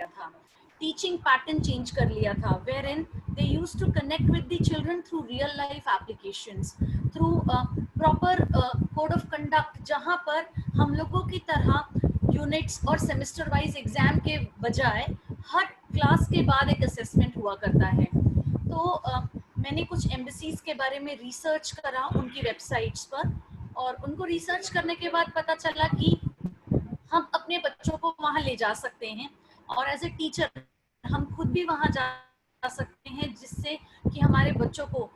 लिया था, teaching pattern change कर लिया था, where in they use to connect with the children through real life applications, through proper code of conduct, जहाँ पर हम लोगों की तरह यूनिट्स और सेमेस्टर वाइज एग्जाम के बजाय हर क्लास के बाद एक असेसमेंट हुआ करता है। तो मैंने कुछ एम्बेसीज के बारे में रिसर्च करा उनकी वेबसाइट्स पर, और उनको रिसर्च करने के बाद पता चला कि हम अपने बच्चों को वहां ले जा सकते हैं, और एज ए टीचर हम खुद भी वहां जा सकते हैं, जिससे कि हमारे बच्चों को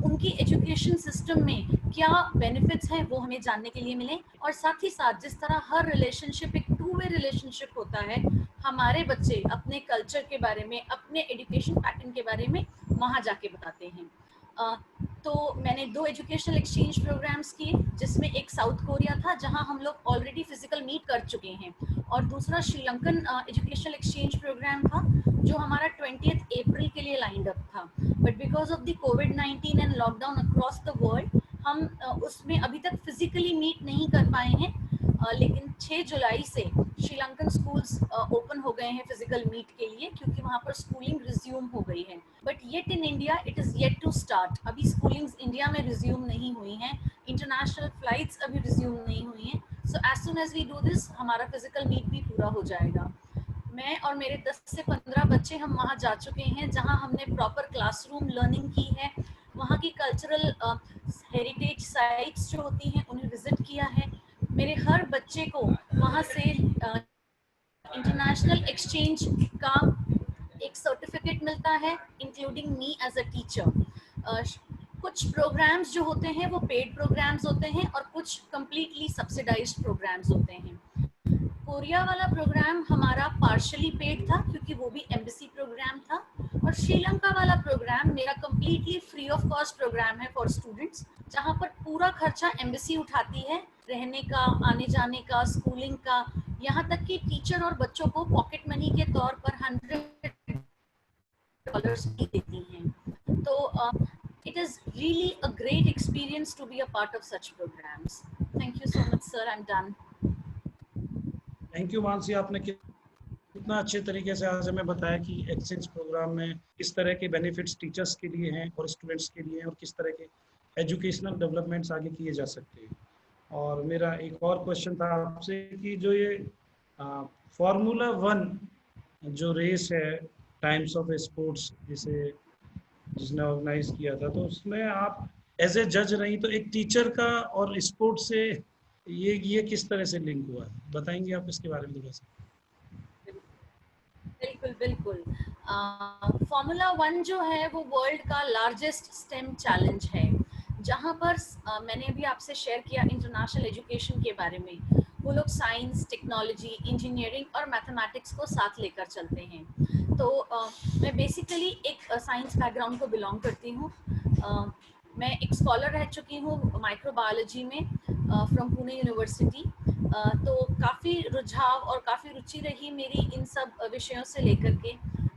उनकी एजुकेशन सिस्टम में क्या बेनिफिट्स हैं वो हमें जानने के लिए मिले। और साथ ही साथ जिस तरह हर रिलेशनशिप एक टू वे रिलेशनशिप होता है, हमारे बच्चे अपने कल्चर के बारे में, अपने एजुकेशन पैटर्न के बारे में वहां जाके बताते हैं। तो मैंने 2 एजुकेशनल एक्सचेंज प्रोग्राम्स किए, जिसमें एक साउथ कोरिया था जहां हम लोग ऑलरेडी फिजिकल मीट कर चुके हैं, और दूसरा श्रीलंकन एजुकेशनल एक्सचेंज प्रोग्राम था जो हमारा 20 अप्रैल के लिए लाइंड अप था। But because of the covid and lockdown across the world हम उसमें अभी तक फिजिकली मीट नहीं कर पाए हैं, लेकिन 6 जुलाई से श्रीलंकन स्कूल्स ओपन हो गए हैं फिजिकल मीट के लिए, क्योंकि वहाँ पर स्कूलिंग रिज्यूम हो गई है। But yet in India it is yet to start. अभी स्कूलिंग्स इंडिया में रिज्यूम नहीं हुई हैं, इंटरनेशनल फ्लाइट्स अभी रिज्यूम नहीं हुई हैं। So as soon as we do this, हमारा फिजिकल मीट भी पूरा हो जाएगा। मैं और मेरे 10 से 15 बच्चे हम वहाँ जा चुके हैं, जहाँ हमने प्रॉपर क्लासरूम लर्निंग की है, वहाँ की कल्चरल हेरिटेज साइट्स जो होती हैं उन्हें विजिट किया है। मेरे हर बच्चे को वहाँ से इंटरनेशनल एक्सचेंज का एक सर्टिफिकेट मिलता है, including me as a teacher. कुछ प्रोग्राम्स जो होते हैं वो पेड प्रोग्राम्स होते हैं, और कुछ कंप्लीटली सब्सिडाइज्ड प्रोग्राम्स होते हैं। कोरिया वाला प्रोग्राम हमारा पार्शली पेड था, क्योंकि वो भी एम्बेसी प्रोग्राम था, और श्रीलंका वाला प्रोग्राम मेरा completely free of cost program है फॉर स्टूडेंट्स, जहाँ पर पूरा खर्चा एम्बेसी उठाती है, रहने का, आने जाने का, स्कूलिंग का, यहाँ तक कि टीचर और बच्चों को पॉकेट मनी के तौर पर $100 भी देती हैं। तो it is really a great experience to be a part of such programs. Thank you so much, sir. I'm done. Thank you Mansi, आपने कितना अच्छे तरीके से आज हमें बताया कि एक्सचेंज प्रोग्राम में किस तरह के बेनिफिट्स टीचर्स के लिए हैं और स्टूडेंट्स के लिए हैं, और किस तरह के एजुकेशनल डेवलपमेंट्स आगे किए जा सकते हैं। और मेरा एक और क्वेश्चन था आपसे कि जो ये फार्मूला 1 जो रेस है टाइम्स ऑफ स्पोर्ट्स जिसने ऑर्गेनाइज किया था, तो उसमें आप एज ए जज रही, तो एक टीचर का और स्पोर्ट्स से ये किस तरह से लिंक हुआ है, बताएंगे आप इसके बारे में थोड़ा सा? बिल्कुल बिल्कुल। फार्मूला 1 जो है वो वर्ल्ड का लार्जेस्ट स्टेम चैलेंज है, जहाँ पर मैंने अभी आपसे शेयर किया इंटरनेशनल एजुकेशन के बारे में। वो लोग साइंस, टेक्नोलॉजी, इंजीनियरिंग और मैथमेटिक्स को साथ लेकर चलते हैं। तो मैं बेसिकली एक साइंस बैकग्राउंड को बिलोंग करती हूँ। मैं एक स्कॉलर रह चुकी हूँ माइक्रोबायोलॉजी में फ्रॉम पुणे यूनिवर्सिटी। तो काफ़ी रुझाव और काफ़ी रुचि रही मेरी इन सब विषयों से लेकर के।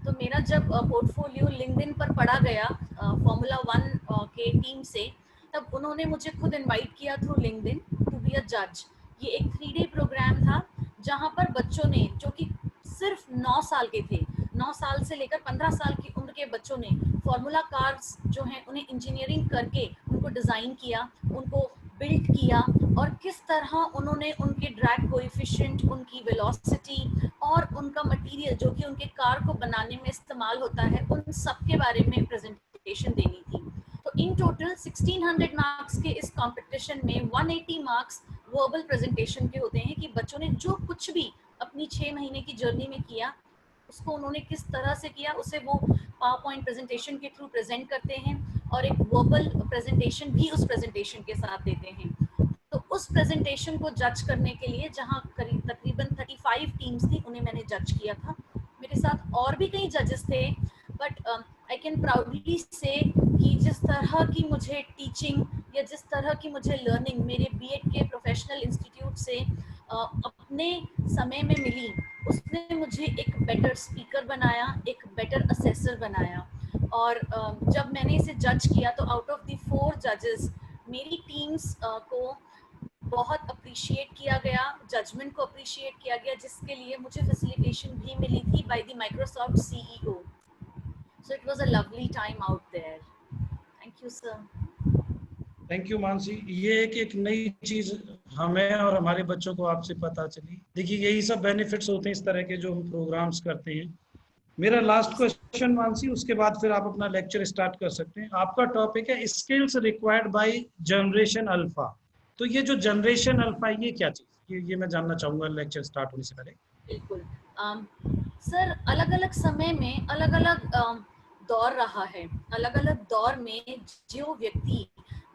तो मेरा जब पोर्टफोलियो लिंक्डइन पर पढ़ा गया फार्मूला 1 के टीम से, तब उन्होंने मुझे खुद इनवाइट किया through LinkedIn to be a जज। ये एक 3 डे प्रोग्राम था, जहाँ पर बच्चों ने, जो कि सिर्फ 9 साल के थे, 9 साल से लेकर 15 साल की उम्र के बच्चों ने फार्मूला कार्स जो हैं उन्हें इंजीनियरिंग करके उनको डिज़ाइन किया, उनको बिल्ड किया, और किस तरह उन्होंने उनके ड्रैग कोएफिशिएंट, उनकी वेलोसिटी और उनका मटेरियल जो कि उनके कार को बनाने में इस्तेमाल होता है, उन सब के बारे में प्रेजेंटेशन देनी थी। तो इन टोटल 1600 मार्क्स के इस कंपटीशन में 180 मार्क्स वर्बल प्रेजेंटेशन के होते हैं, कि बच्चों ने जो कुछ भी अपनी 6 महीने की जर्नी में किया उसको उन्होंने किस तरह से किया, उसे वो पावर पॉइंट प्रेजेंटेशन के थ्रू प्रेजेंट करते हैं, और एक वर्बल प्रेजेंटेशन भी उस प्रेजेंटेशन के साथ देते हैं। तो उस प्रेजेंटेशन को जज करने के लिए, जहां करीब तकरीबन 35 टीम्स थी, उन्हें मैंने जज किया था। मेरे साथ और भी कई जजेस थे, बट आई कैन प्राउडली से कि जिस तरह की मुझे टीचिंग या जिस तरह की मुझे लर्निंग मेरे बीएड के प्रोफेशनल इंस्टीट्यूट से अपने समय में मिली, उसने मुझे एक बेटर स्पीकर बनाया, एक बेटर असेसर बनाया। और जब मैंने इसे जज किया, तो आउट ऑफ द 4 जजेस मेरी टीम्स को बहुत अप्रिशिएट किया गया, जजमेंट को अप्रिशिएट किया गया, जिसके लिए मुझे फैसिलिटेशन भी मिली थी by the Microsoft CEO. So it was a lovely time out there. Thank you sir. Thank you Mansi. ये एक नई चीज हमें और हमारे बच्चों को आपसे पता चली। देखिए यही सब बेनिफिट्स होते हैं इस तरह के जो हम प्रोग्राम्स करते हैं। मेरा लास्ट क्वेश्चन मानसी, उसके बाद फिर आप अपना लेक्चर स्टार्ट कर सकते हैं। आपका टॉपिक है skills required by generation alpha. तो ये जो जनरेशन अल्फा ये क्या चीज, ये मैं जानना चाहूंगा लेक्चर स्टार्ट होने से पहले। बिल्कुल। सर अलग अलग समय में अलग अलग दौर रहा है। अलग अलग दौर में जो व्यक्ति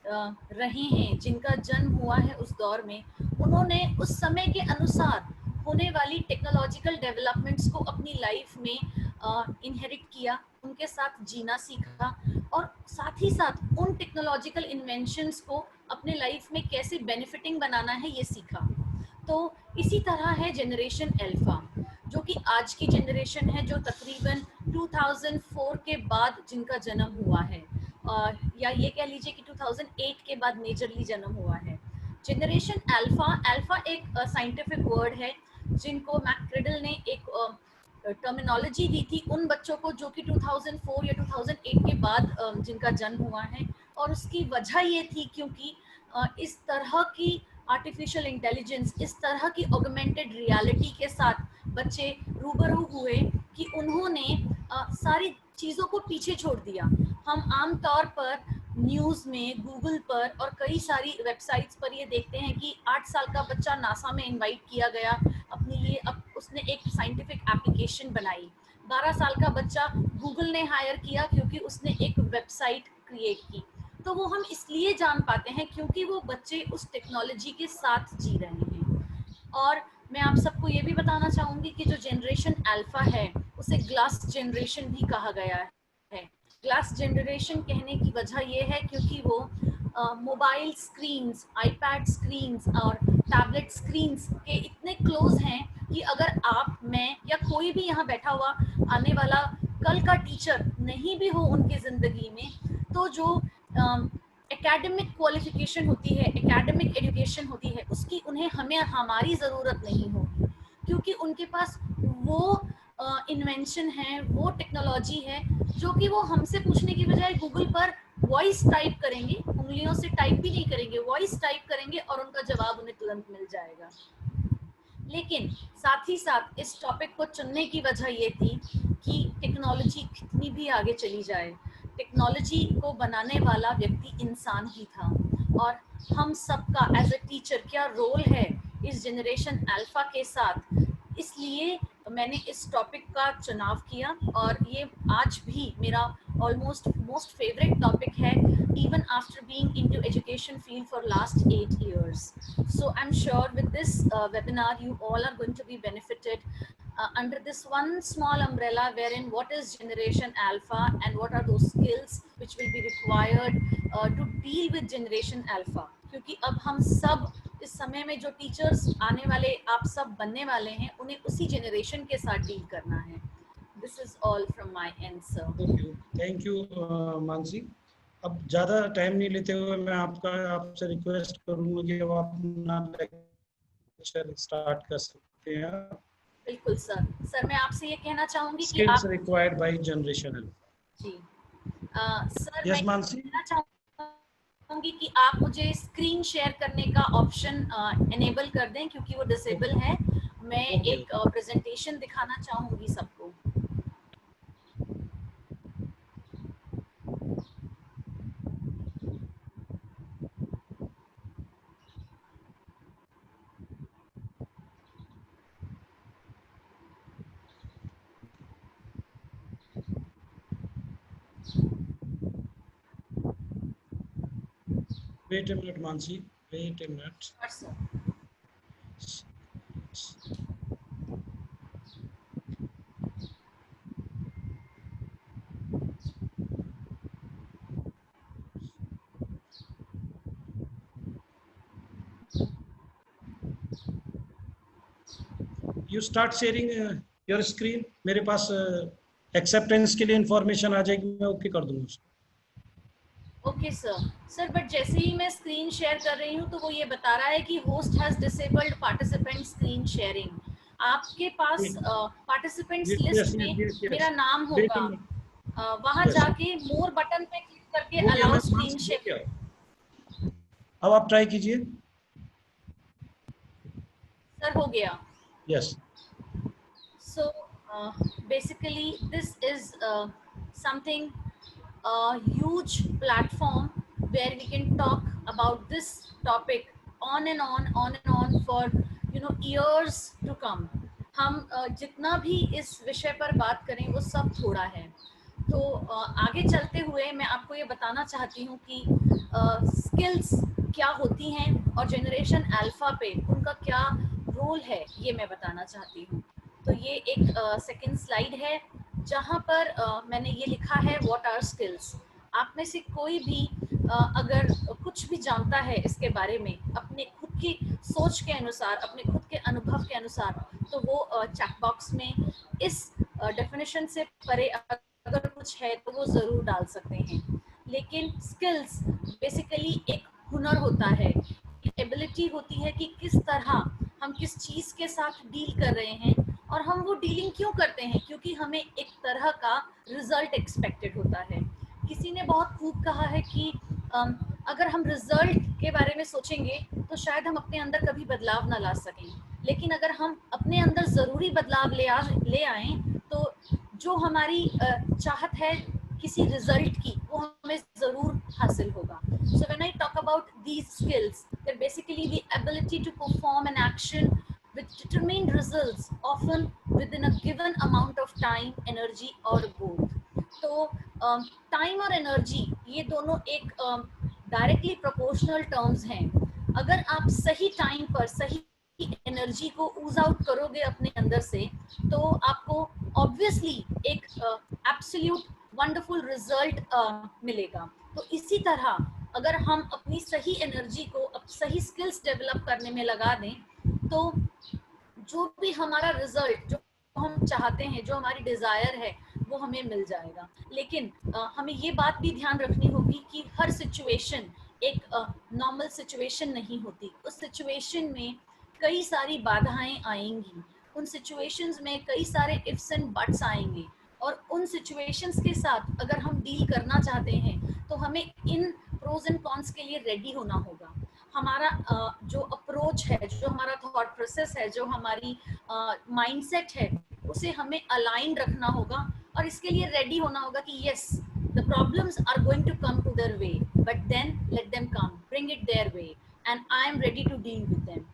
रहे हैं, जिनका जन्म हुआ है उस दौर में, उन्होंने उस समय के अनुसार होने वाली टेक्नोलॉजिकल डेवलपमेंट्स को अपनी लाइफ में इनहेरिट किया, उनके साथ जीना सीखा, और साथ ही साथ उन टेक्नोलॉजिकल इन्वेंशंस को अपने लाइफ में कैसे बेनिफिटिंग बनाना है ये सीखा। तो इसी तरह है जनरेशन अल्फा, जो कि आज की जनरेशन है, जो तकरीबन 2004 के बाद जिनका जन्म हुआ है, या ये कह लीजिए कि 2008 के बाद मेजरली जन्म हुआ है। जनरेशन अल्फा, अल्फा एक साइंटिफिक वर्ड है जिनको मैकक्रेडल ने एक टर्मिनोलॉजी दी थी उन बच्चों को जो कि 2004 या 2008 के बाद जिनका जन्म हुआ है। और उसकी वजह ये थी क्योंकि इस तरह की आर्टिफिशियल इंटेलिजेंस, इस तरह की ऑगमेंटेड रियलिटी के साथ बच्चे रूबरू हुए कि उन्होंने सारी चीज़ों को पीछे छोड़ दिया। हम आमतौर पर न्यूज़ में, गूगल पर और कई सारी वेबसाइट्स पर ये देखते हैं कि 8 साल का बच्चा नासा में इनवाइट किया गया अपने लिए, अब उसने एक साइंटिफिक एप्लीकेशन बनाई। 12 साल का बच्चा गूगल ने हायर किया क्योंकि उसने एक वेबसाइट क्रिएट की। तो वो हम इसलिए जान पाते हैं क्योंकि वो बच्चे उस टेक्नोलॉजी के साथ जी रहे हैं। और मैं आप सबको ये भी बताना चाहूँगी कि जो जनरेशन अल्फा है उसे ग्लास जनरेशन भी कहा गया है। ग्लास जनरेशन कहने की वजह ये है क्योंकि वो मोबाइल स्क्रीन्स, आईपैड स्क्रीन्स और टैबलेट स्क्रीन्स के इतने क्लोज हैं कि अगर आप, मैं या कोई भी यहाँ बैठा हुआ आने वाला कल का टीचर नहीं भी हो उनकी ज़िंदगी में, तो जो एकेडमिक क्वालिफिकेशन होती है, एकेडमिक एजुकेशन होती है, उसकी उन्हें हमारी ज़रूरत नहीं होगी, क्योंकि उनके पास वो इन्वेंशन है, वो टेक्नोलॉजी है जो कि वो हमसे पूछने की बजाय गूगल पर वॉइस टाइप करेंगे, उंगलियों से टाइप भी नहीं करेंगे, वॉइस टाइप करेंगे और उनका जवाब उन्हें तुरंत मिल जाएगा। लेकिन साथ ही साथ इस टॉपिक को चुनने की वजह ये थी कि टेक्नोलॉजी कितनी भी आगे चली जाए, टेक्नोलॉजी को बनाने वाला व्यक्ति इंसान ही था। और हम सबका एज अ टीचर क्या रोल है इस जनरेशन अल्फा के साथ, इसलिए मैंने इस टॉपिक का चुनाव किया और ये आज भी मेरा ऑलमोस्ट मोस्ट फेवरेट टॉपिक है, even after being into education field for last 8 years. So I'm sure with this webinar you all are going to be benefited under this one small umbrella, wherein what is generation alpha and what are those skills which will be required to deal with generation alpha. क्योंकि अब हम सब इस समय में जो teachers आने वाले आप सब बनने वाले हैं, उन्हें उसी जनरेशन के साथ डील करना है। This is all from my and sir. Thank you Mansi. अब ज़्यादा टाइम नहीं लेते हुए मैं आपसे रिक्वेस्ट करूँगा कि अब आप अपना लेक्चर स्टार्ट कर सकते हैं। बिल्कुल सर। सर मैं आपसे ये कहना चाहूँगी कि स्किल्स आप रिक्वायर्ड बाय जनरेशन अल्फा। जी सर यस मैं मानसी। कहना चाहूँगी कि आप मुझे स्क्रीन शेयर करने का ऑप्शन एनेबल कर दें क्योंकि वो डिसेबल है। मैं एक प्रेजेंटेशन दिखाना चाहूँगी सबको। Wait a minute, Mansi. Wait a minute. Sir You start sharing your screen. मेरे पास एक्सेप्टेंस के लिए इंफॉर्मेशन आ जाएगी, मैं ओके कर दूंगा उसको। ओके सर बट जैसे ही मैं स्क्रीन शेयर कर रही हूँ तो वो ये बता रहा है कि host has disabled participant screen sharing. आपके पास पार्टिसिपेंट्स यस लिस्ट यस में यस यस, मेरा नाम वेट होगा, अ मिनट। वहां यस, जाके मोर बटन पे क्लिक करके हो गया अलाउ मैम, स्क्रीन हो शेयर। गया। अब आप ट्राई कीजिए। सर हो गया। Yes. So basically, this is something a huge platform where we can talk about this topic on and on for years to come. हम जितना भी इस विषय पर बात करें वो सब थोड़ा है। तो आगे चलते हुए मैं आपको ये बताना चाहती हूँ कि स्किल्स क्या होती हैं और जनरेशन अल्फा पे उनका क्या रोल है, ये मैं बताना चाहती हूँ। तो ये एक सेकंड स्लाइड है जहाँ पर मैंने ये लिखा है व्हाट आर स्किल्स। आप में से कोई भी अगर कुछ भी जानता है इसके बारे में अपने खुद की सोच के अनुसार, अपने खुद के अनुभव के अनुसार, तो वो चैट बॉक्स में इस डेफिनेशन से परे अगर कुछ है तो वो ज़रूर डाल सकते हैं। लेकिन स्किल्स बेसिकली एक हुनर होता है, एबिलिटी होती है कि किस तरह हम किस चीज़ के साथ डील कर रहे हैं और हम वो डीलिंग क्यों करते हैं, क्योंकि हमें एक तरह का रिजल्ट एक्सपेक्टेड होता है। किसी ने बहुत खूब कहा है कि अगर हम रिजल्ट के बारे में सोचेंगे तो शायद हम अपने अंदर कभी बदलाव ना ला सकें, लेकिन अगर हम अपने अंदर ज़रूरी बदलाव ले आएँ तो जो हमारी चाहत है किसी रिजल्ट की वो हमें ज़रूर हासिल होगा। So when I talk about these skills, they're basically the ability to perform an action with determined results, often within a given amount of time, energy or both. तो टाइम और एनर्जी ये दोनों एक डायरेक्टली प्रोपोर्शनल टर्म्स हैं। अगर आप सही time पर सही एनर्जी को ऊज आउट करोगे अपने अंदर से तो आपको ऑब्वियसली एक एब्सोल्यूट वंडरफुल रिजल्ट मिलेगा। तो इसी तरह अगर हम अपनी सही एनर्जी को सही स्किल्स डेवलप करने में लगा दें तो जो भी हमारा रिजल्ट जो हम चाहते हैं, जो हमारी डिजायर है, वो हमें मिल जाएगा। लेकिन हमें ये बात भी ध्यान रखनी होगी कि हर सिचुएशन एक नॉर्मल सिचुएशन नहीं होती। उस सिचुएशन में कई सारी बाधाएं आएंगी, उन सिचुएशंस में कई सारे इफ्स एंड बट्स आएंगे और उन सिचुएशंस के साथ अगर हम डील करना चाहते हैं तो हमें इन प्रोज एंड कॉन्स के लिए रेडी होना होगा। हमारा जो अप्रोच है, जो हमारा थॉट प्रोसेस है, जो हमारी माइंडसेट है, उसे हमें अलाइन रखना होगा और इसके लिए रेडी होना होगा कि yes the problems are going to come to their way, but then let them come, bring it their way and I am ready to deal with them.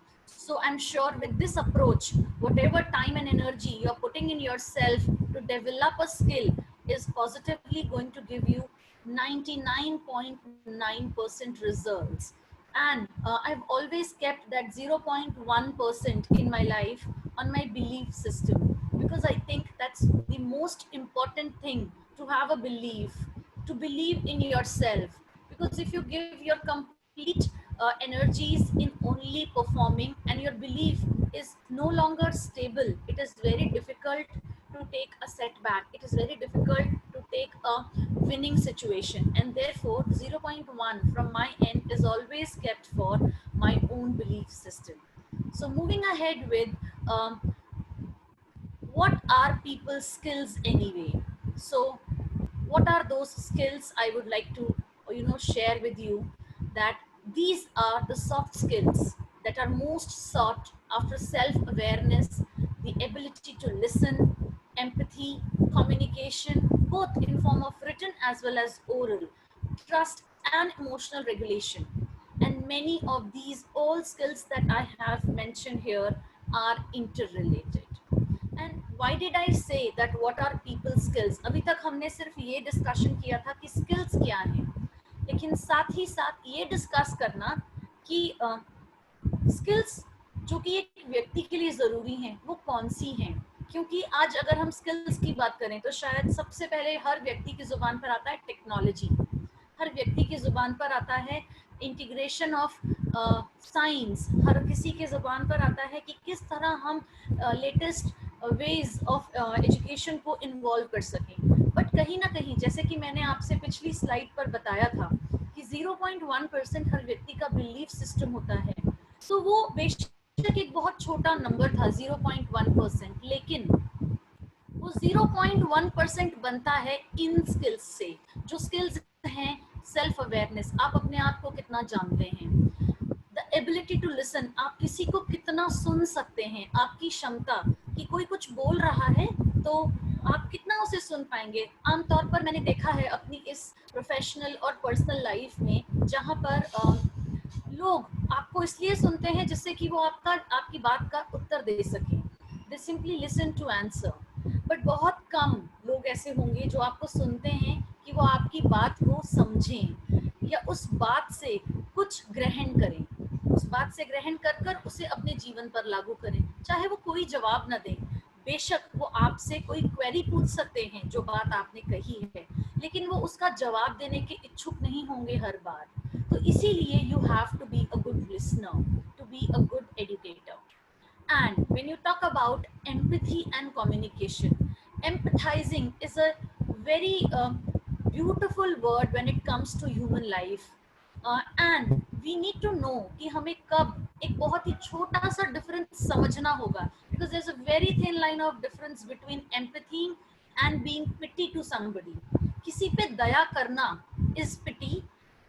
So I'm sure with this approach, whatever time and energy you're putting in yourself to develop a skill is positively going to give you 99.9% results. And I've always kept that 0.1% in my life on my belief system, because I think that's the most important thing, to have a belief, to believe in yourself. Because if you give your complete energies in only performing and your belief is no longer stable, it is very difficult to take a setback, it is very difficult to take a winning situation, and therefore 0.1 from my end is always kept for my own belief system. So moving ahead with what are people's skills anyway. So what are those skills I would like to share with you, that these are the soft skills that are most sought after self-awareness, the ability to listen, empathy, communication, both in form of written as well as oral, trust and emotional regulation. And many of these all skills that I have mentioned here are interrelated. And why did I say that what are people skills. अभी तक हमने सिर्फ ये discussion किया था कि skills क्या हैं, लेकिन साथ ही साथ ये डिस्कस करना कि स्किल्स जो कि एक व्यक्ति के लिए ज़रूरी हैं वो कौन सी हैं। क्योंकि आज अगर हम स्किल्स की बात करें तो शायद सबसे पहले हर व्यक्ति की ज़ुबान पर आता है टेक्नोलॉजी, हर व्यक्ति की ज़ुबान पर आता है इंटीग्रेशन ऑफ साइंस, हर किसी के ज़ुबान पर आता है कि किस तरह हम लेटेस्ट वेज ऑफ एजुकेशन को इन्वॉल्व कर सकें। बट कहीं ना कहीं, जैसे कि मैंने आपसे पिछली स्लाइड पर बताया था कि 0.1% हर व्यक्ति का बिलीफ सिस्टम होता है, तो वो बेशक एक बहुत छोटा नंबर था 0.1%, लेकिन वो 0.1% बनता है इन स्किल्स से, जो स्किल्स हैं सेल्फ अवेयरनेस, आप अपने आप को कितना जानते हैं, द एबिलिटी टू लिसन, आप किसी को कितना सुन सकते हैं, आपकी क्षमता कि कोई कुछ बोल रहा है तो आप कितना उसे सुन पाएंगे। आमतौर पर मैंने देखा है अपनी इस प्रोफेशनल और पर्सनल लाइफ में, जहाँ पर लोग आपको इसलिए सुनते हैं जिससे कि वो आपकी बात का उत्तर दे सकें, they simply listen to answer, but बहुत कम लोग ऐसे होंगे जो आपको सुनते हैं कि वो आपकी बात को समझें या उस बात से कुछ ग्रहण करें, उस बात से ग्रहण कर कर उसे अपने जीवन पर लागू करें, चाहे वो कोई जवाब न दें। बेशक वो आपसे कोई क्वेरी पूछ सकते हैं जो बात आपने कही है, लेकिन वो उसका जवाब देने के इच्छुक नहीं होंगे हर बार। तो इसीलिए you have to be a good listener to be a good educator. And when you talk about empathy and communication, empathizing is a very beautiful word when it comes to human life. And we need to know कि हमें कब एक बहुत ही छोटा सा difference समझना होगा, because there's a very thin line of difference between empathy and being pity to somebody. किसी पे दया करना is pity,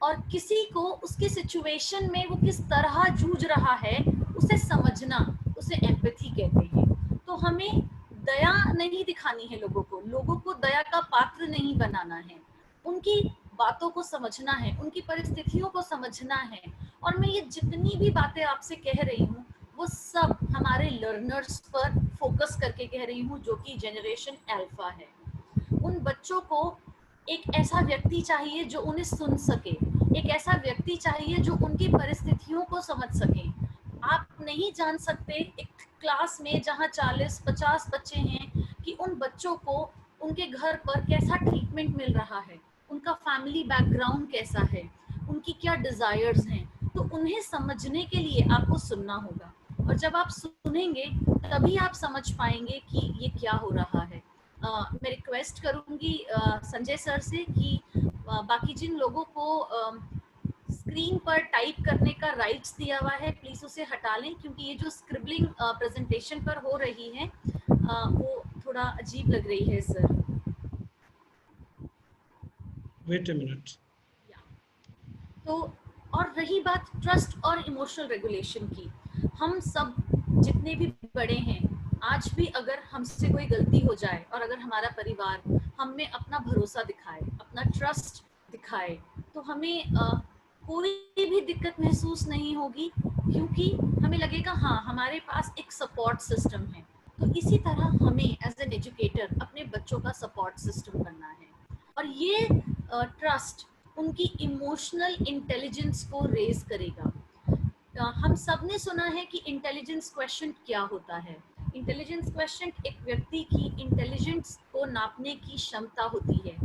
और किसी को उसके सिचुएशन में वो किस तरह जूझ रहा है उसे समझना, उसे एम्पैथी कहते हैं। तो हमें दया नहीं दिखानी है लोगों को दया का पात्र नहीं बनाना है, उनकी बातों को समझना है, उनकी परिस्थितियों को समझना है। और मैं ये जितनी भी बातें आपसे कह रही हूँ वो सब हमारे लर्नर्स पर फोकस करके कह रही हूँ, जो कि जनरेशन अल्फा है। उन बच्चों को एक ऐसा व्यक्ति चाहिए जो उन्हें सुन सके, एक ऐसा व्यक्ति चाहिए जो उनकी परिस्थितियों को समझ सके। आप नहीं जान सकते एक क्लास में जहाँ 40-50 बच्चे हैं कि उन बच्चों को उनके घर पर कैसा ट्रीटमेंट मिल रहा है, उनका फैमिली बैकग्राउंड कैसा है, उनकी क्या डिजायर्स हैं। तो उन्हें समझने के लिए आपको सुनना होगा, और जब आप सुनेंगे तभी आप समझ पाएंगे कि ये क्या हो रहा है। मैं रिक्वेस्ट करूंगी संजय सर से कि बाकी जिन लोगों को स्क्रीन पर टाइप करने का राइट्स दिया हुआ है प्लीज उसे हटा लें, क्योंकि ये जो स्क्रिबलिंग प्रेजेंटेशन पर हो रही है वो थोड़ा अजीब लग रही है सर। Wait a minute. तो और रही बात ट्रस्ट और इमोशनल रेगुलेशन की, हम सब जितने भी बड़े हैं, आज भी अगर हमसे कोई गलती हो जाए और अगर हमारा परिवार हम में अपना भरोसा दिखाए, अपना ट्रस्ट दिखाए, तो हमें कोई भी दिक्कत महसूस नहीं होगी, क्योंकि हमें लगेगा हाँ हमारे पास एक सपोर्ट सिस्टम है। तो इसी तरह हमें एज एन एजुकेटर अपने बच्चों का सपोर्ट सिस्टम बनना है, और ये ट्रस्ट उनकी इमोशनल इंटेलिजेंस को रेज करेगा। हम सब ने सुना है कि इंटेलिजेंस क्वेश्चन क्या होता है। इंटेलिजेंस क्वेश्चन एक व्यक्ति की इंटेलिजेंस को नापने की क्षमता होती है,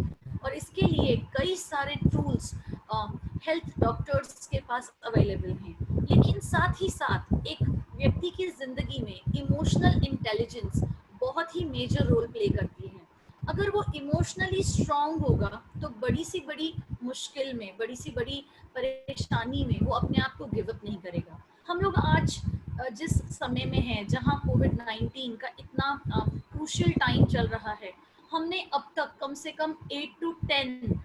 और इसके लिए कई सारे टूल्स हेल्थ डॉक्टर्स के पास अवेलेबल हैं, लेकिन साथ ही साथ एक व्यक्ति की जिंदगी में इमोशनल इंटेलिजेंस बहुत ही मेजर रोल प्ले करती है। अगर वो इमोशनली स्ट्रांग होगा तो बड़ी सी बड़ी मुश्किल में, बड़ी सी बड़ी परेशानी में वो अपने आप को गिव अप नहीं करेगा। हम लोग आज जिस समय में हैं जहां कोविड-19 का इतना क्रूशियल टाइम चल रहा है, हमने अब तक कम से कम 8 to 10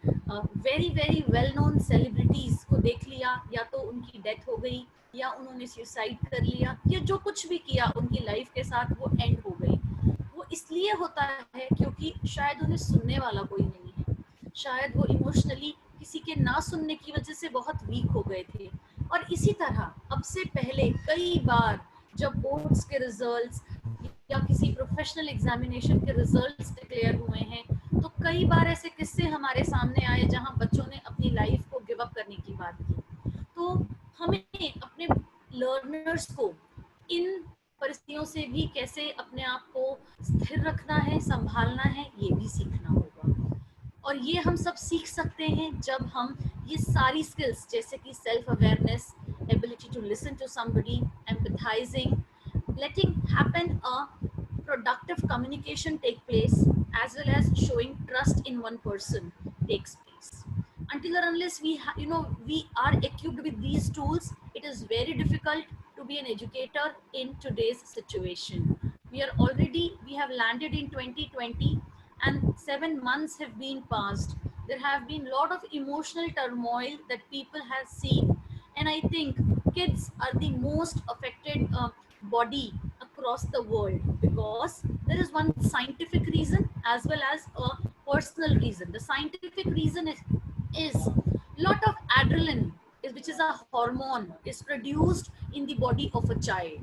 very very well known celebrities को देख लिया, या तो उनकी डेथ हो गई या उन्होंने सुसाइड कर लिया, या जो कुछ भी किया उनकी लाइफ के साथ वो एंड हो गई। वो इसलिए होता है क्योंकि शायद उन्हें सुनने वाला कोई नहीं है, शायद वो इमोशनली किसी के ना सुनने की वजह से बहुत वीक हो गए थे। और इसी तरह अब से पहले कई बार जब बोर्ड्स के रिजल्ट्स या किसी प्रोफेशनल एग्जामिनेशन के रिजल्ट्स डिक्लेयर हुए हैं, तो कई बार ऐसे किस्से हमारे सामने आए जहां बच्चों ने अपनी लाइफ को गिव अप करने की बात की। तो हमें अपने लर्नर्स को इन परिस्थितियों से भी कैसे अपने आप को स्थिर रखना है, संभालना है, ये भी सीखना होगा। और ये हम सब सीख सकते हैं जब हम ये सारी स्किल्स जैसे कि self awareness, ability to listen to somebody, empathising, letting happen a productive communication take place, as well as showing trust in one person takes place. Until until or unless we are equipped with these tools, it is very difficult to be an educator in today's situation. We have landed in 2020, and 7 months have been passed. There have been a lot of emotional turmoil that people have seen, and I think kids are the most affected body across the world, because there is one scientific reason as well as a personal reason. The scientific reason is lot of adrenaline, which is a hormone, is produced in the body of a child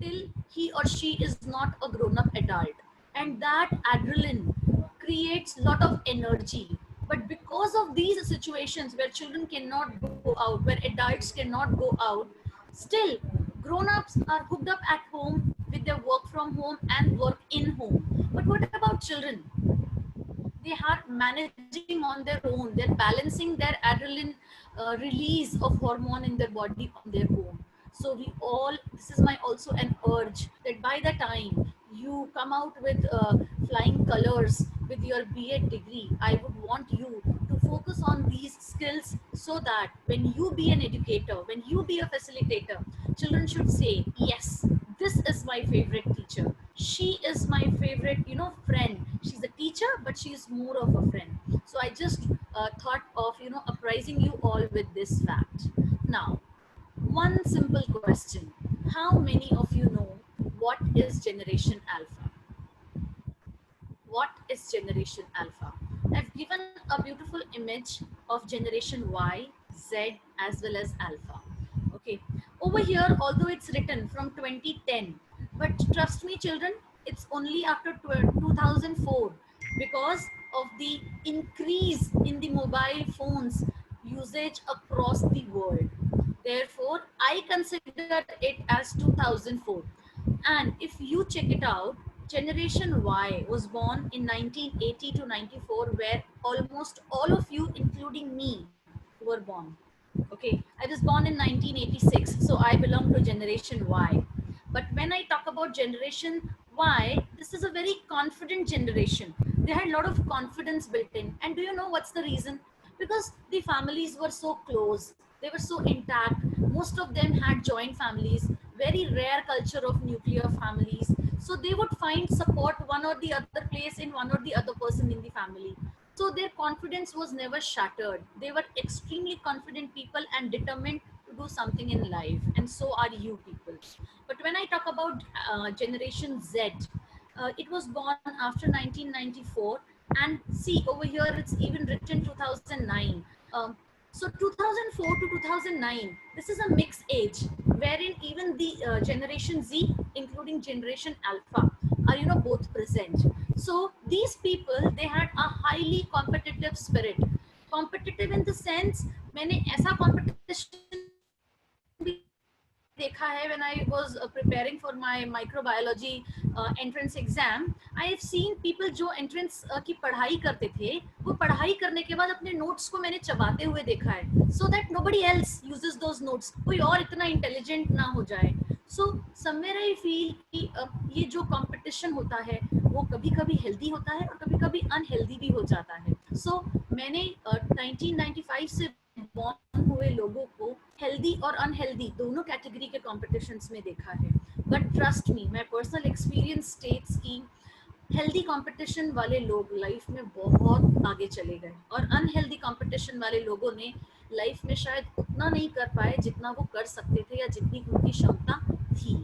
till he or she is not a grown-up adult, and that adrenaline creates lot of energy. But because of these situations where children cannot go out, where adults cannot go out, still grown-ups are hooked up at home with their work from home and work in home. But what about children? They are managing on their own, they're balancing their adrenaline release of hormone in their body on their own. So we all, this is my also an urge that by the time you come out with flying colors with your B.Ed degree, I would want you to focus on these skills, so that when you be an educator, when you be a facilitator, children should say, yes, this is my favorite teacher, she is my favorite friend. She's a teacher, but she is more of a friend. So I just thought of apprising you all with this fact. Now, one simple question: how many of you know what is generation alpha? What is generation alpha? I've given a beautiful image of generation Y, Z, as well as alpha. Okay, over here, although it's written from 2010, but trust me children, it's only after 2004, because of the increase in the mobile phones usage across the world. Therefore I consider it as 2004. And if you check it out, Generation Y was born in 1980 to 94, where almost all of you, including me, were born. Okay, I was born in 1986, so I belong to Generation Y. But when I talk about Generation Y, this is a very confident generation. They had a lot of confidence built in. And do you know what's the reason? Because the families were so close, they were so intact. Most of them had joint families, very rare culture of nuclear families. So they would find support one or the other place in one or the other person in the family. So their confidence was never shattered. They were extremely confident people and determined to do something in life. And so are you people. But when I talk about Generation Z, it was born after 1994. And see over here, it's even written 2009. Um, so 2004 to 2009, this is a mixed age, wherein even the Generation Z, including Generation Alpha, are both present. So these people, they had a highly competitive spirit. Competitive in the sense, मैंने ऐसा competition भी देखा है when I was preparing for my microbiology entrance exam. I have seen people जो entrance की पढ़ाई करते थे, वो पढ़ाई करने के बाद अपने notes को मैंने चबाते हुए देखा है, so that nobody else uses those notes, कोई और इतना intelligent ना हो जाए. So somewhere I feel कि ये जो competition होता है, वो कभी-कभी healthy होता है और कभी-कभी unhealthy भी हो जाता है. So मैंने 1995 से बॉर्न हुए लोगों को हेल्दी और अनहेल्दी दोनों कैटेगरी के कॉम्पिटिशन्स में देखा है. But trust me, my personal experience states की हेल्दी कंपटीशन वाले लोग लाइफ में बहुत आगे चले गए, और अनहेल्दी कंपटीशन वाले लोगों ने लाइफ में शायद उतना नहीं कर पाए जितना वो कर सकते थे या जितनी उनकी क्षमता थी.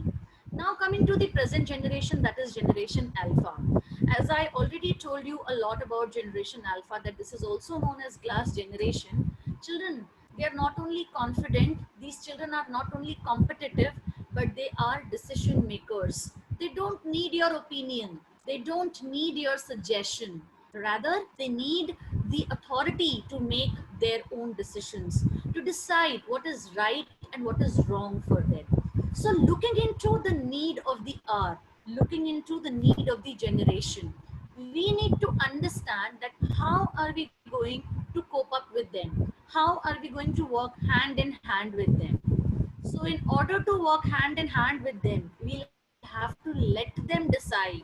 Now coming to the present generation, that is Generation Alpha. As I already told you a lot about Generation Alpha, that this is also known as glass generation. Children, they are not only confident, these children are not only competitive, but they are decision makers. They don't need your opinion, they don't need your suggestion. Rather, they need the authority to make their own decisions, to decide what is right and what is wrong for them. So looking into the need of the hour, looking into the need of the generation, we need to understand that how are we going to cope up with them? How are we going to work hand in hand with them? So in order to work hand in hand with them, we'll have to let them decide.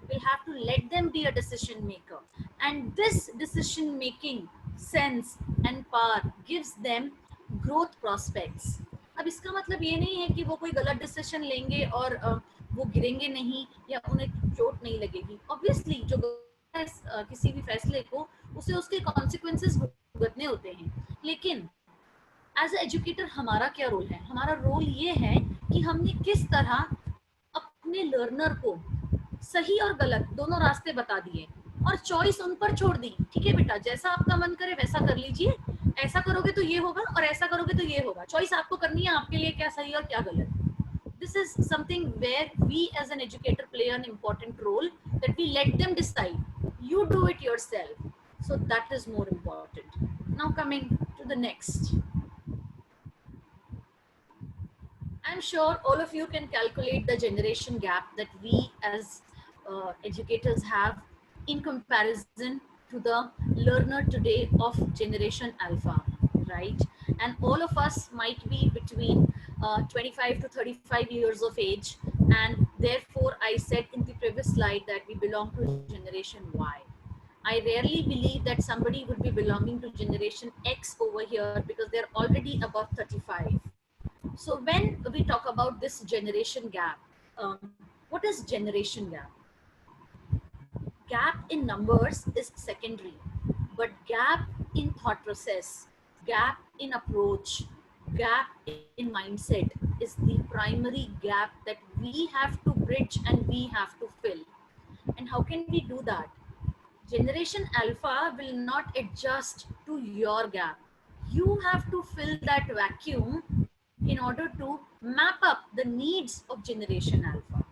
We'll have to let them be a decision maker. And this decision making sense and power gives them growth prospects. अब इसका मतलब ये नहीं है कि वो कोई गलत डिसीजन लेंगे और वो गिरेंगे नहीं या उन्हें चोट नहीं लगेगी. ऑब्वियसली जो किसी भी फैसले को उसे उसके कॉन्सिक्वेंसेस भुगतने होते हैं, लेकिन एज ए एजुकेटर हमारा क्या रोल है? हमारा रोल ये है कि हमने किस तरह अपने लर्नर को सही और गलत दोनों रास्ते बता दिए और चॉइस उन पर छोड़ दी. ठीक है बेटा, जैसा आपका मन करे वैसा कर लीजिए, ऐसा करोगे तो ये होगा और ऐसा करोगे तो ये होगा. चॉइस आपको करनी है, आपके लिए क्या सही और क्या गलत. This is something where we as an educator play an important role, that we let them decide. You do it yourself. So that is more important. Now coming to the next. I'm sure all of you can calculate the generation gap that we as educators have in comparison to the learner today of generation alpha, right? And all of us might be between 25 to 35 years of age, and therefore I said in the previous slide that we belong to generation Y. I rarely believe that somebody would be belonging to generation X over here because they're already above 35. So when we talk about this generation gap, what is generation gap? Gap in numbers is secondary, but gap in thought process, gap in approach, gap in mindset is the primary gap that we have to bridge and we have to fill. And how can we do that? Generation Alpha will not adjust to your gap. You have to fill that vacuum in order to map up the needs of Generation Alpha.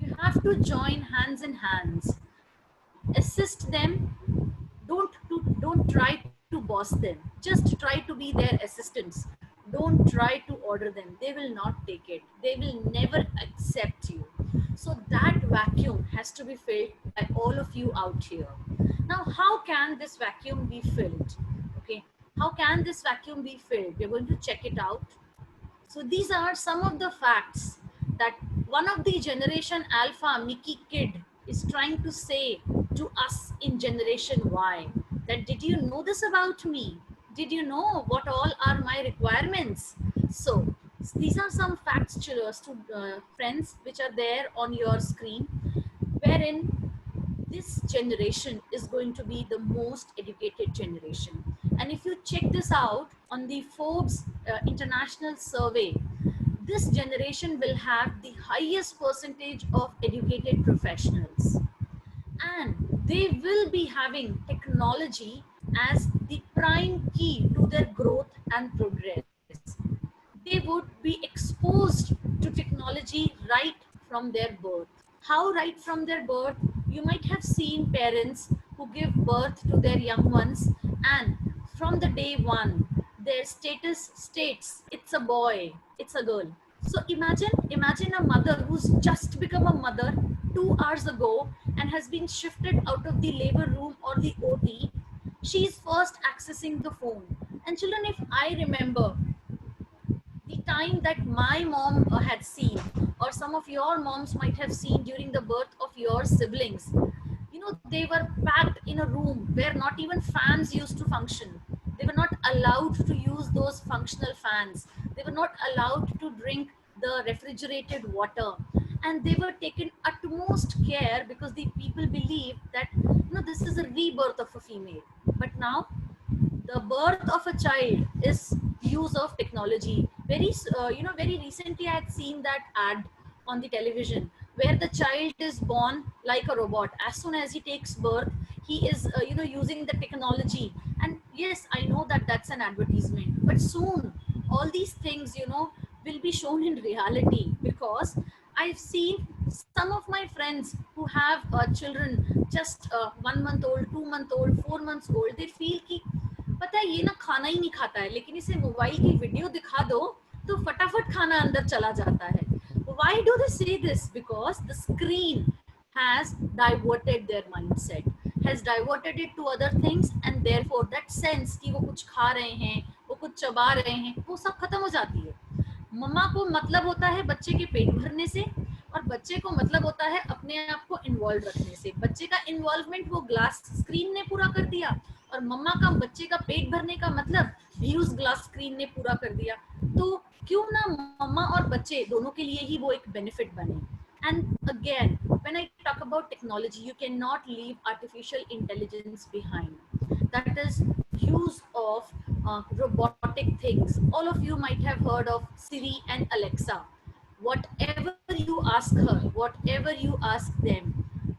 You have to join hands in hands, assist them. Don't try to boss them. Just try to be their assistants. Don't try to order them. They will not take it. They will never accept you. So that vacuum has to be filled by all of you out here. Now, how can this vacuum be filled? Okay, how can this vacuum be filled? We're going to check it out. So these are some of the facts that one of the Generation Alpha Mickey kid is trying to say to us in Generation Y. That did you know this about me? Did you know what all are my requirements? So these are some facts, friends, which are there on your screen, wherein this generation is going to be the most educated generation. And if you check this out on the Forbes International Survey, this generation will have the highest percentage of educated professionals. And they will be having technology as the prime key to their growth and progress. They would be exposed to technology right from their birth. How right from their birth? You might have seen parents who give birth to their young ones, and from the day one, their status states it's a boy, it's a girl. So imagine a mother who's just become a mother 2 hours ago and has been shifted out of the labor room or the OT. She's first accessing the phone. And children, if I remember the time that my mom had seen, or some of your moms might have seen during the birth of your siblings, you know, they were packed in a room where not even fans used to function. They were not allowed to use those functional fans. They were not allowed to drink the refrigerated water. And they were taken utmost care because the people believed that, you know, this is a rebirth of a female. But now the birth of a child is use of technology. Very recently I had seen that ad on the television where the child is born like a robot. As soon as he takes birth, he is using the technology. And yes, I know that that's an advertisement, but soon all these things will be shown in reality, because I've seen some of my friends who have children just 1 month old, 2 month old, 4 months old. They feel कि पता है ये ना खाना ही नहीं खाता है, लेकिन इसे मोबाइल की वीडियो दिखा दो तो फटाफट खाना अंदर चला जाता है. Why do they say this? Because the screen has diverted their mindset, has diverted it to other things, and therefore that sense कि वो कुछ खा रहे हैं, वो कुछ चबा रहे हैं, वो सब खत्म हो जाती है. मम्मा को मतलब होता है बच्चे के पेट भरने से, और बच्चे को मतलब होता है अपने आप को इन्वॉल्व रखने से. बच्चे का इन्वॉल्वमेंट वो ग्लास स्क्रीन ने पूरा कर दिया, और मम्मा का बच्चे का पेट भरने का मतलब भी उस ग्लास स्क्रीन ने पूरा कर दिया। तो क्यों ना मम्मा और बच्चे दोनों के लिए ही वो एक बेनिफिट बने। And again, when I talk about technology, you cannot leave artificial intelligence behind. That is use of robotic things. All of you might have heard of Siri and Alexa. Whatever you ask her, whatever you ask them,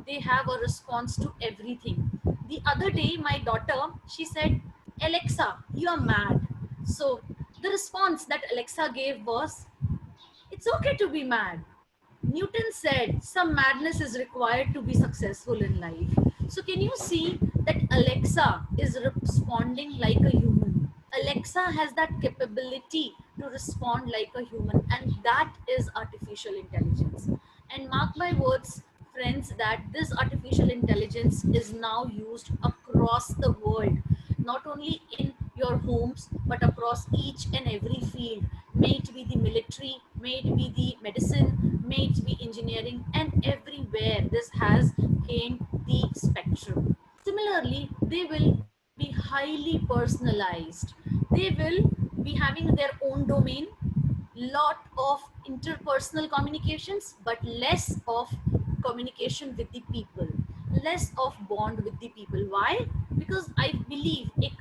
they have a response to everything. The other day my daughter, she said, Alexa, you are mad. So the response that Alexa gave was, it's okay to be mad. Newton said some madness is required to be successful in life. So, can you see that Alexa is responding like a human? Alexa has that capability to respond like a human, and that is artificial intelligence. And mark my words, friends, that this artificial intelligence is now used across the world, not only in your homes but across each and every field, may it be the military, may it be the medicine, may it be engineering, and everywhere this has gained the spectrum. Similarly, they will be highly personalized. They will be having their own domain, lot of interpersonal communications, but less of communication with the people, less of bond with the people. Why? Because I believe एक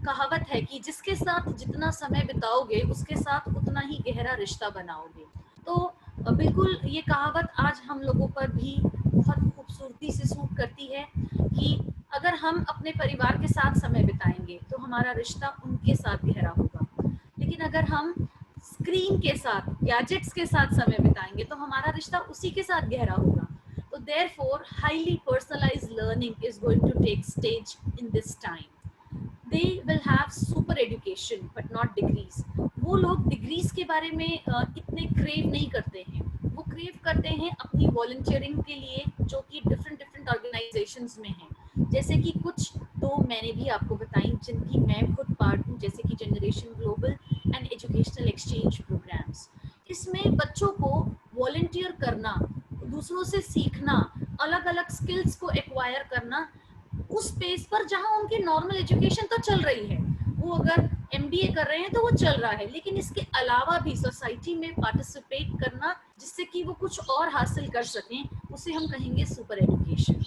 कहावत है कि जिसके साथ जितना समय बिताओगे उसके साथ उतना ही गहरा रिश्ता बनाओगे। तो बिल्कुल ये कहावत आज हम लोगों पर भी बहुत खूबसूरती से सूट करती है कि अगर हम अपने परिवार के साथ समय बिताएंगे तो हमारा रिश्ता उनके साथ गहरा होगा, लेकिन अगर हम स्क्रीन के साथ, गैजेट्स के साथ समय बिताएंगे तो हमारा रिश्ता उसी के साथ गहरा होगा। तो therefore highly personalized learning is going to take stage in this time. They will have super education but not degrees. वो लोग डिग्रीज के बारे में इतने क्रेव नहीं करते हैं, वो क्रेव करते हैं अपनी वॉलंटियरिंग के लिए, जो कि डिफरेंट डिफरेंट ऑर्गेनाइजेशंस में हैं। जैसे कि कुछ तो मैंने भी आपको बताई जिनकी मैं खुद पार्ट हूँ, जैसे कि generation global and educational exchange programs. इसमें बच्चों को वॉलंटियर करना, दूसरों से सीखना, अलग अलग स्किल्स को एक्वायर करना उस स्पेस पर जहां उनकी नॉर्मल एजुकेशन तो चल रही है, वो अगर एमबीए कर रहे हैं तो वो चल रहा है, लेकिन इसके अलावा भी सोसाइटी में पार्टिसिपेट करना जिससे कि वो कुछ और हासिल कर सकें, उसे हम कहेंगे सुपर एजुकेशन।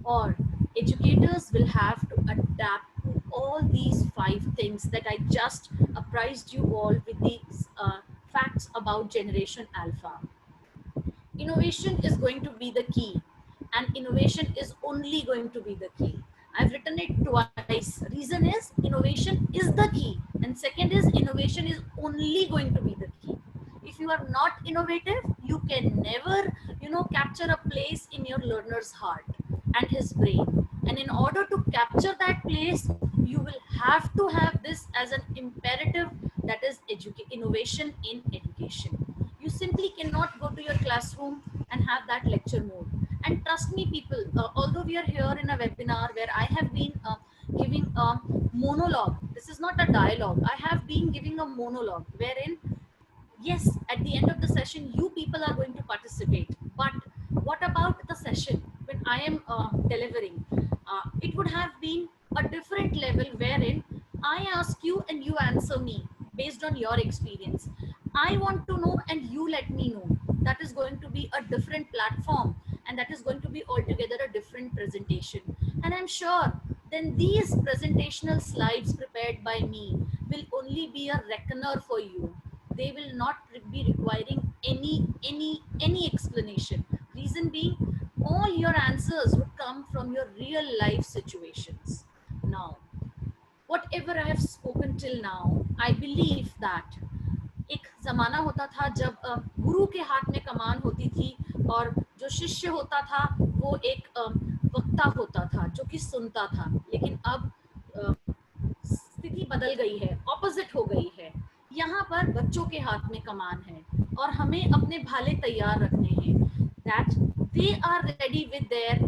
और educators will have to adapt to all these 5 things that I just apprised you all with these facts about generation alpha. Innovation is going to be the key, and innovation is only going to be the key. I've written it twice. Reason is innovation is the key, and second is innovation is only going to be the key. If you are not innovative, you can never capture a place in your learner's heart and his brain. And in order to capture that place, you will have to have this as an imperative, that is innovation in education. You simply cannot go to your classroom and have that lecture mode. And trust me people, although we are here in a webinar where I have been giving a monologue, this is not a dialogue, I have been giving a monologue wherein, yes, at the end of the session you people are going to participate, but what about the session when I am delivering? It would have been a different level wherein I ask you and you answer me based on your experience. I want to know and you let me know. That is going to be a different platform, and that is going to be altogether a different presentation. And I'm sure then these presentational slides prepared by me will only be a reckoner for you. They will not be requiring any explanation. Reason being, all your answers would come from your real life situations. Now, whatever I have spoken till now, I believe that एक जमाना होता था जब गुरु के हाथ में कमान होती थी और जो शिष्य होता था वो एक वक्ता होता था जो कि सुनता था, लेकिन अब स्थिति बदल गई है, ऑपोजिट हो गई है। यहाँ पर बच्चों के हाथ में कमान है और हमें अपने भाले तैयार रखने हैं, that they are ready with their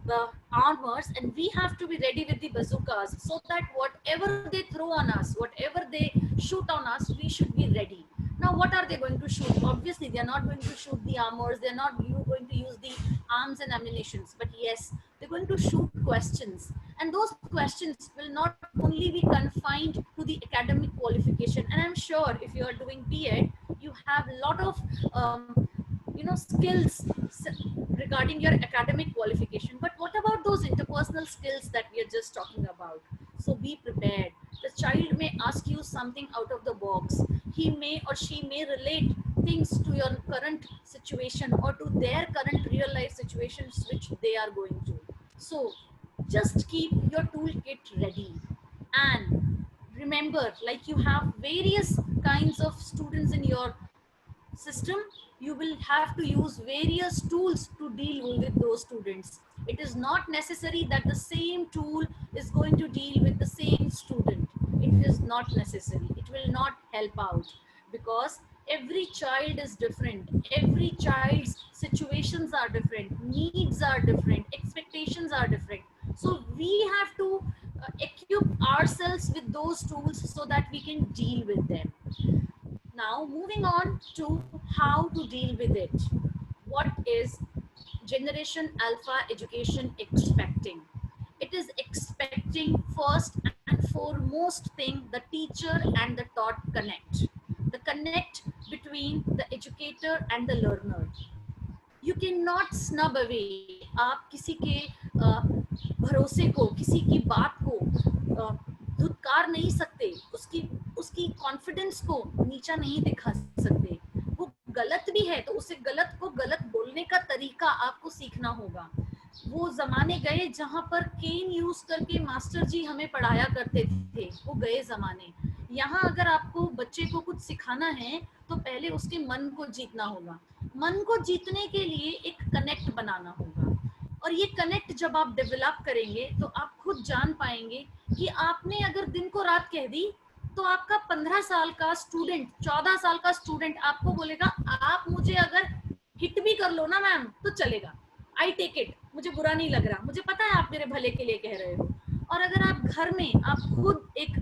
the armors, and we have to be ready with the bazookas, so that whatever they throw on us, whatever they shoot on us, we should be ready. Now what are they going to shoot? Obviously they are not going to shoot the armors, they are not going to use the arms and ammunitions, but yes, they're going to shoot questions. And those questions will not only be confined to the academic qualification. And I'm sure if you are doing B.Ed, you have a lot of skills regarding your academic qualification. But what about those interpersonal skills that we are just talking about? So be prepared. The child may ask you something out of the box. He may or she may relate things to your current situation or to their current real life situations which they are going through. So just keep your toolkit ready. And remember, like, you have various kinds of students in your system, you will have to use various tools to deal with those students. It is not necessary that the same tool is going to deal with the same student. It is not necessary. It will not help out, because every child is different. Every child's situations are different, needs are different, expectations are different. So we have to equip ourselves with those tools so that we can deal with them. Now, moving on to how to deal with it. What is Generation Alpha education expecting? It is expecting first and foremost thing the teacher and the taught connect. The connect between the educator and the learner. You cannot snub away. आप किसी के भरोसे को, किसी की बात को धुतकार नहीं सकते, उसकी उसकी कॉन्फिडेंस को नीचा नहीं दिखा सकते. वो गलत भी है तो उसे गलत को गलत बोलने का तरीका आपको सीखना होगा. वो जमाने गए जहां पर केन यूज करके मास्टर जी हमें पढ़ाया करते थे, वो गए जमाने. यहाँ अगर आपको बच्चे को कुछ सिखाना है तो पहले उसके मन को जीतना होगा. मन को जीतने के लिए एक कनेक्ट बनाना होगा, और ये कनेक्ट जब आप डेवलप करेंगे तो आप खुद जान पाएंगे कि आपने अगर दिन को रात कह दी तो आपका 15 साल का स्टूडेंट, 14 साल का स्टूडेंट आपको बोलेगा आप मुझे अगर हिट भी कर लो ना मैम तो चलेगा, आई टेक इट, मुझे बुरा नहीं लग रहा, मुझे पता है आप मेरे भले के लिए कह रहे हो. और अगर आप घर में आप खुद एक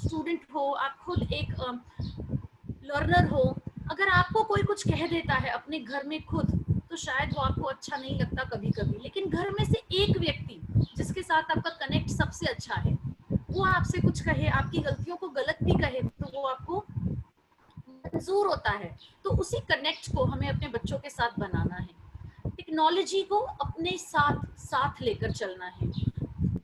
स्टूडेंट हो, आप खुद एक लर्नर हो, अगर आपको कोई कुछ कह देता है अपने घर में खुद, तो शायद वो आपको अच्छा नहीं लगता कभी कभी, लेकिन घर में से एक व्यक्ति जिसके साथ आपका कनेक्ट सबसे अच्छा है, वो आपसे कुछ कहे, आपकी गलतियों को गलत भी कहे, तो वो आपको मंजूर होता है. तो उसी कनेक्ट को हमें अपने बच्चों के साथ बनाना है. टेक्नोलॉजी को अपने साथ साथ लेकर चलना है.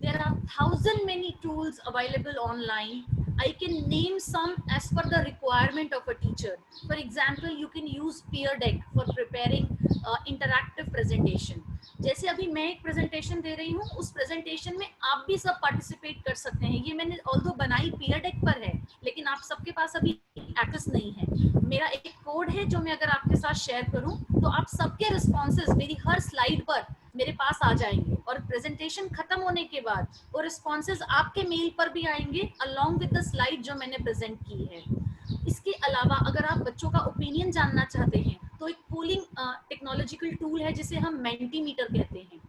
There are thousand many tools available online. I can name some as per the requirement of a teacher. For example, you can use Peer Deck for preparing interactive presentation. जैसे अभी मैं एक प्रेजेंटेशन दे रही हूँ, उस प्रेजेंटेशन में आप भी सब पार्टिसिपेट कर सकते हैं. ये मैंने ऑल्दो बनाई Peer Deck पर है, लेकिन आप सबके पास अभी एक्सेस नहीं है. मेरा एक कोड है जो मैं अगर आपके साथ शेयर करूं तो आप सबके रिस्पॉन्सेज मेरी हर स्लाइड पर मेरे पास आ जाएंगे, और प्रेजेंटेशन खत्म होने के बाद वो रिस्पॉन्सेज आपके मेल पर भी आएंगे अलोंग विद द स्लाइड जो मैंने प्रेजेंट की है. इसके अलावा अगर आप बच्चों का ओपिनियन जानना चाहते हैं तो एक पोलिंग टेक्नोलॉजिकल टूल है जिसे हम मेंटीमीटर कहते हैं.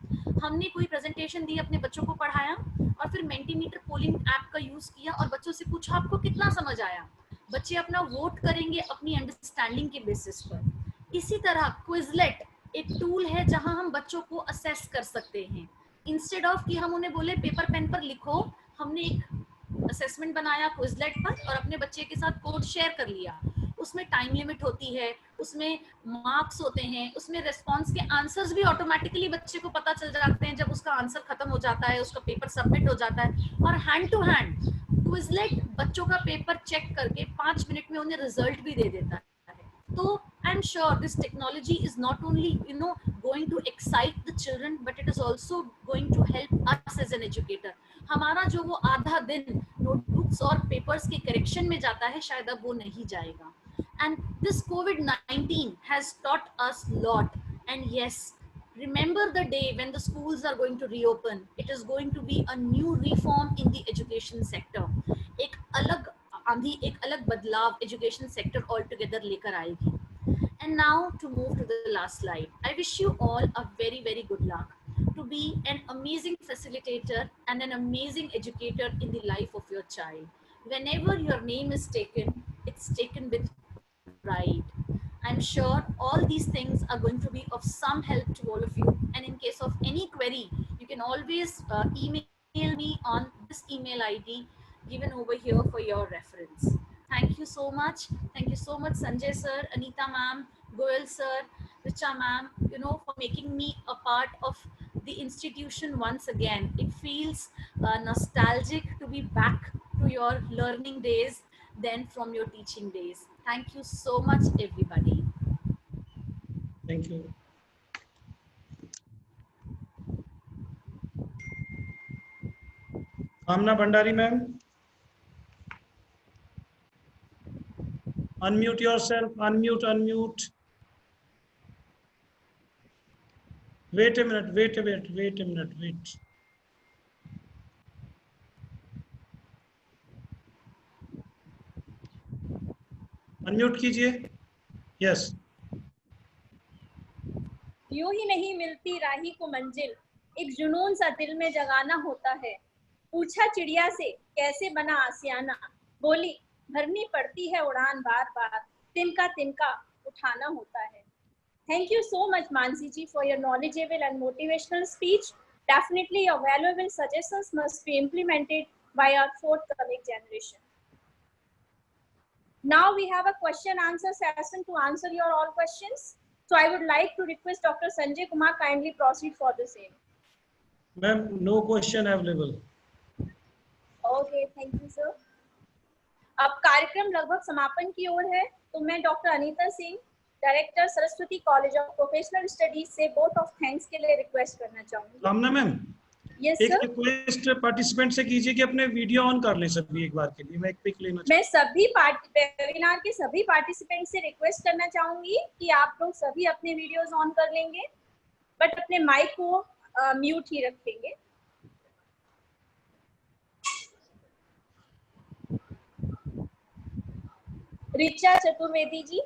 हमने कोई प्रेजेंटेशन दी, अपने बच्चों को पढ़ाया और फिर मेंटीमीटर पोलिंग ऐप का यूज किया और बच्चों से पूछा आपको कितना समझ आया. बच्चे अपना वोट करेंगे अपनी अंडरस्टैंडिंग के बेसिस पर. इसी तरह क्विजलेट एक टूल है जहां हम बच्चों को असेस कर सकते हैं. इंस्टेड ऑफ कि हम उन्हें बोले पेपर पेन पर लिखो, हमने एक असेसमेंट बनाया क्विजलेट पर और अपने बच्चे के साथ कोड शेयर कर लिया. उसमें टाइम लिमिट होती है, उसमें मार्क्स होते हैं, उसमें रिस्पॉन्स के आंसर्स भी ऑटोमेटिकली बच्चे को पता चल जाते हैं जब उसका आंसर खत्म हो जाता है, उसका पेपर सबमिट हो जाता है. और हैंड टू हैंड क्विजलेट बच्चों का पेपर चेक करके 5 मिनट में उन्हें रिजल्ट भी दे देता है. तो I am sure this technology is not only going to excite the children, but it is also going to help us as an educator. हमारा जो वो आधा दिन नोटबुक्स और पेपर्स के करेक्शन में जाता है, शायद अब वो नहीं जाएगा. And this COVID-19 has taught us lot. And yes, remember the day when the schools are going to reopen. It is going to be a new reform in the education sector. एक अलग आंधी, एक अलग बदलाव education sector altogether लेकर आएगी. And now to move to the last slide. I wish you all a very, very good luck to be an amazing facilitator and an amazing educator in the life of your child. Whenever your name is taken, it's taken with pride. I'm sure all these things are going to be of some help to all of you. And in case of any query, you can always email me on this email ID given over here for your reference. Thank you so much. Thank you so much, Sanjay sir, Anita ma'am, Goel sir, Richa ma'am, for making me a part of the institution once again. It feels nostalgic to be back to your learning days than from your teaching days. Thank you so much, everybody. Thank you. Amna Bhandari ma'am. Unmute yourself. Unmute. Wait a minute. Unmute कीजिए. Yes. यूं ही नहीं मिलती राही को मंजिल, एक जुनून सा दिल में जगाना होता है. पूछा चिड़िया से कैसे बना आसियाना, बोली भरनी पड़ती है उड़ान बार बार, तिनका उठाना होता है. Thank you so much, Mansi ji, for your knowledgeable and motivational speech. Definitely your valuable suggestions must be implemented by our forthcoming generation. Now we have a question answer session to answer your all questions. So I would like to request Dr. Sanjay Kumar kindly proceed for the same. Ma'am, no question available. Okay, thank you sir. अब कार्यक्रम लगभग समापन की ओर है, तो मैं doctor Anita Singh, director Saraswati college of professional studies से vote of thanks के लिए रिक्वेस्ट करना चाहूंगी. कामना मैम, यस एक सर. रिक्वेस्ट पार्टिसिपेंट से कीजिए कि अपने वीडियो ऑन कर लें सभी एक बार के लिए. मैं एक पिक लेना मैं सभी वेबिनार के सभी पार्टिसिपेंट से रिक्वेस्ट करना चाहूंगी कि आप लोग सभी अपने वीडियोस ऑन कर लेंगे, बट अपने माइक को म्यूट ही रखेंगे. रिचा चतुर्वेदी जी,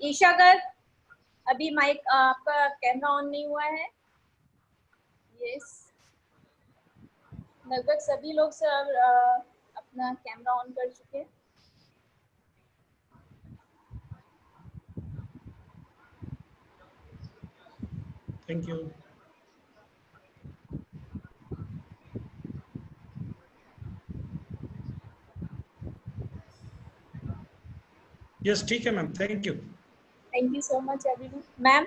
ईशा गर्ग, अभी माइक आपका कैमरा ऑन नहीं हुआ है. यस, लगभग सभी लोग सर अपना कैमरा ऑन कर चुके हैं. Thank you. यस, ठीक है ma'am. Thank you. Thank you so much everyone. Ma'am,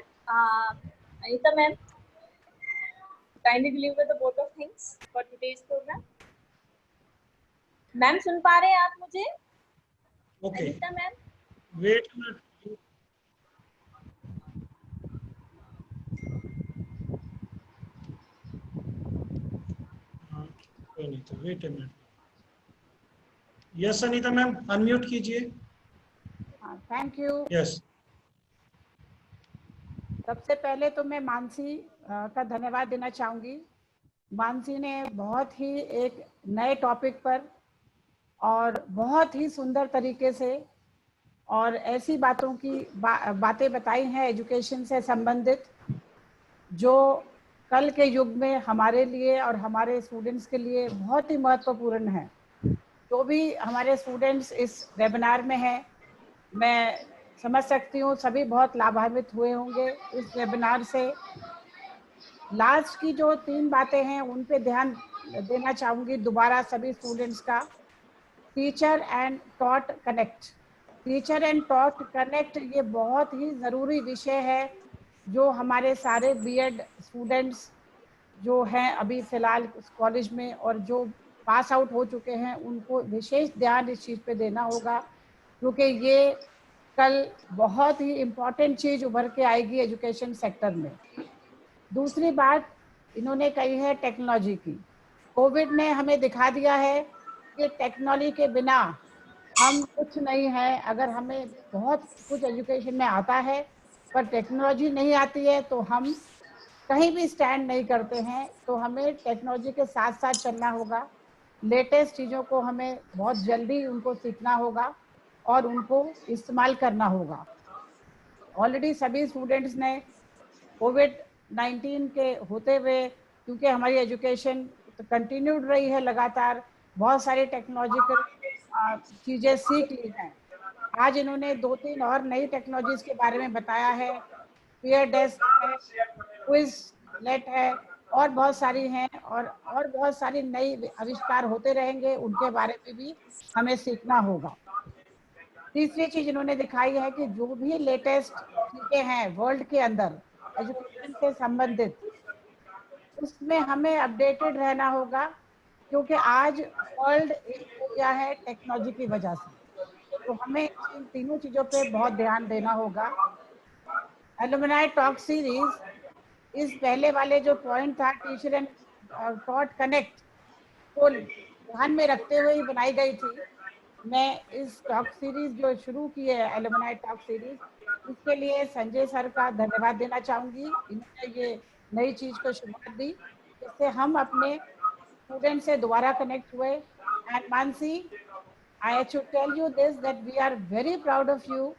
Anita ma'am, kindly deliver the vote of thanks for today's program. Ma'am, सुन पा रहे हैं आप मुझे? Okay. Anita ma'am. Wait minute. Anita, wait a minute. Yes Anita ma'am, unmute कीजिए. Thank you. Yes. सबसे पहले तो मैं मानसी का धन्यवाद देना चाहूँगी. मानसी ने बहुत ही एक नए टॉपिक पर और बहुत ही सुंदर तरीके से और ऐसी बातों की बातें बताई हैं एजुकेशन से संबंधित, जो कल के युग में हमारे लिए और हमारे स्टूडेंट्स के लिए बहुत ही महत्वपूर्ण है. जो भी हमारे स्टूडेंट्स इस वेबिनार में हैं, मैं समझ सकती हूँ सभी बहुत लाभान्वित हुए होंगे इस वेबिनार से. लास्ट की जो 3 बातें हैं उन पे ध्यान देना चाहूँगी दोबारा सभी स्टूडेंट्स का. Teacher and taught connect. Teacher and taught connect ये बहुत ही ज़रूरी विषय है, जो हमारे सारे बीएड स्टूडेंट्स जो हैं अभी फ़िलहाल कॉलेज में और जो पास आउट हो चुके हैं, उनको विशेष ध्यान इस चीज़ पे देना होगा, क्योंकि ये कल बहुत ही इम्पॉर्टेंट चीज़ उभर के आएगी एजुकेशन सेक्टर में. दूसरी बात इन्होंने कही है टेक्नोलॉजी की. कोविड ने हमें दिखा दिया है कि टेक्नोलॉजी के बिना हम कुछ नहीं है. अगर हमें बहुत कुछ एजुकेशन में आता है पर टेक्नोलॉजी नहीं आती है तो हम कहीं भी स्टैंड नहीं करते हैं. तो हमें टेक्नोलॉजी के साथ साथ चलना होगा. लेटेस्ट चीज़ों को हमें बहुत जल्दी उनको सीखना होगा और उनको इस्तेमाल करना होगा. ऑलरेडी सभी स्टूडेंट्स ने कोविड-19 के होते हुए, क्योंकि हमारी एजुकेशन कंटिन्यूड रही है लगातार, बहुत सारी टेक्नोलॉजिकल चीज़ें सीख ली हैं. आज इन्होंने 2-3 और नई टेक्नोलॉजीज़ के बारे में बताया है. पीयर डेस्क है, क्विज लेट है और बहुत सारी हैं, और बहुत सारी नई आविष्कार होते रहेंगे, उनके बारे में भी हमें सीखना होगा। तीसरी चीज इन्होंने दिखाई है कि जो भी लेटेस्ट चीजें हैं वर्ल्ड के अंदर एजुकेशन से संबंधित, उसमें हमें अपडेटेड रहना होगा, क्योंकि आज वर्ल्ड एक हो गया है टेक्नोलॉजी की वजह से। तो हमें इन तीनों चीजों पे बहुत ध्यान देना होगा। एलुमनाई टॉक सीरीज, इस पहले वाले जो पॉइंट था टीचर एंड टॉट कनेक्ट को ध्यान में रखते हुए ही बनाई गई थी। मैं इस टॉक सीरीज जो शुरू की है एलुमनाई टॉक सीरीज, इसके लिए संजय सर का धन्यवाद देना चाहूंगी। इन्होंने ये नई चीज को शुरुआत दी, जिससे हम अपने स्टूडेंट से दोबारा कनेक्ट हुए। And Mansi, I should tell you this, that we are very proud of you.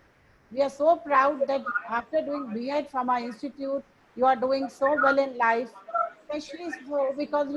We are so proud that after doing B.Ed from our institute, you are doing so well in life, especially so because you